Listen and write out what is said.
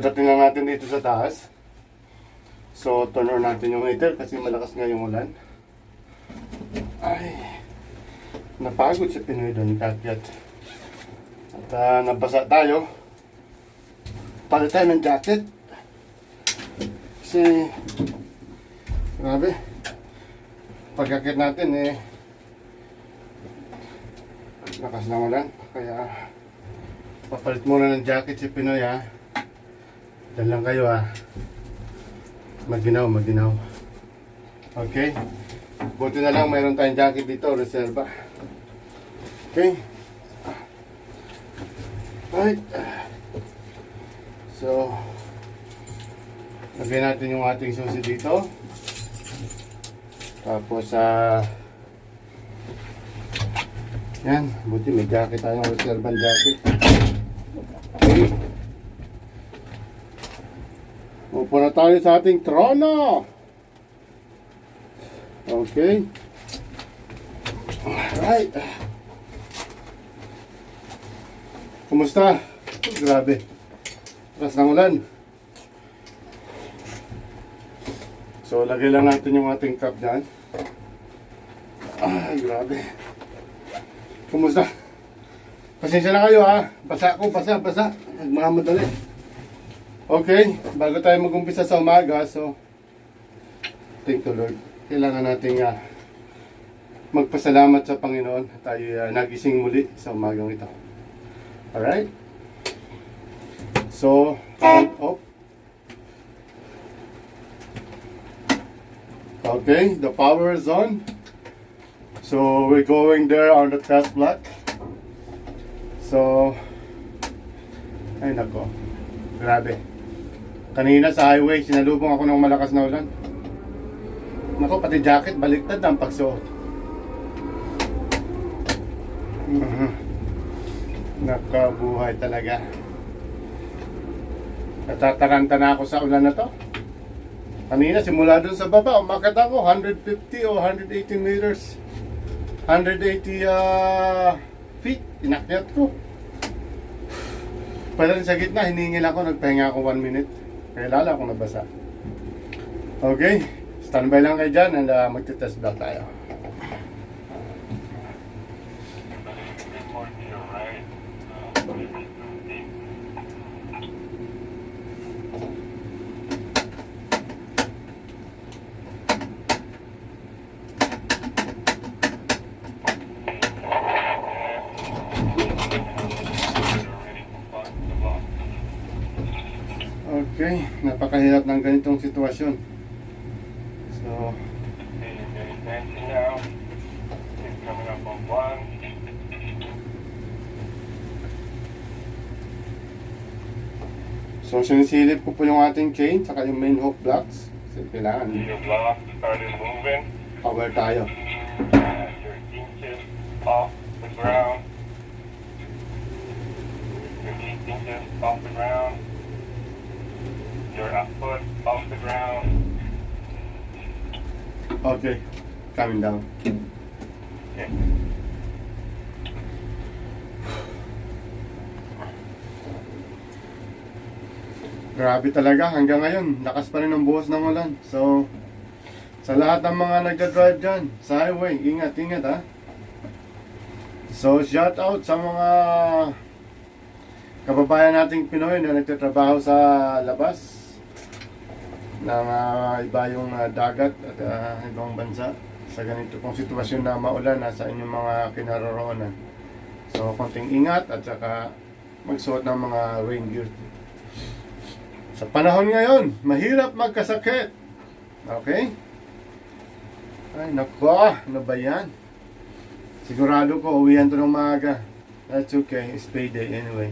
Kakadating lang natin dito sa taas. So, turn on natin yung heater kasi malakas nga yung ulan. Ay, napagod si Pinoy doon, kakyat. At nabasa tayo. Palit tayo ng jacket. Kasi, grabe. Pagkakit natin lakas ng ulan. Kaya, papalit muna ng jacket si Pinoy ha. Diyan lang kayo ha. Maginaw. Okay. Buti na lang mayroon tayong jacket dito, reserva. Okay. Right. So, lagyan natin yung ating susi dito. Tapos, yan. Buti may jacket tayong reserva jacket. Okay. Upo na tayo sa ating trono. Okay. Alright. Kumusta? Grabe. Lakas ng ulan. So, lagay lang natin yung ating cup dyan. Ay, grabe. Kumusta? Pasensya na kayo ha. Basa ko, basa. Nagmamadali. Okay, bago tayo mag-umpisa sa umaga, so thank the Lord. Kailangan natin magpasalamat sa Panginoon. Tayo nagising muli sa umagang ito. Alright? So, count up. Okay, the power is on. So, we're going there on the test block. So, ay nako, grabe. Kanina sa highway, sinalubong ako ng malakas na ulan. Nako, pati jacket, baliktad ang pagsuot. Nakabuhay talaga. Natataranta na ako sa ulan na to. Kanina, simula dun sa baba, umakyat ako, 150 o 180 meters. 180 feet, inakyat ko. Pwede sa gitna, hiningil ako, nagpahinga ako 1 minute. Kaya lala akong nabasa. Okay, standby lang kayo dyan and magtitest block tayo. Okay, napakahirap ng ganitong sitwasyon. So, sinisilip ko po yung ating chain saka yung main hook blocks. Kasi kailangan power tayo. Your inches off the ground. Your 8 inches off the ground. Your foot off the ground. Okay, coming down. Okay. Grabe talaga, hanggang ngayon, lakas pa rin ang buhos ng ulan. So, sa lahat ng mga nagdadrive dyan, sa highway, ingat ha. So, shout out sa mga kababayan nating Pinoy na nagtatrabaho sa labas ng iba yung dagat at ibang bansa sa ganito pong sitwasyon na maulan sa inyong mga kinaroroonan. So, konting ingat at saka magsuot ng mga rain gear. Sa panahon ngayon, mahirap magkasakit. Okay? Ay, nako, ano ba yan? Sigurado ko, uwihan to ng maaga. That's okay, it's payday anyway.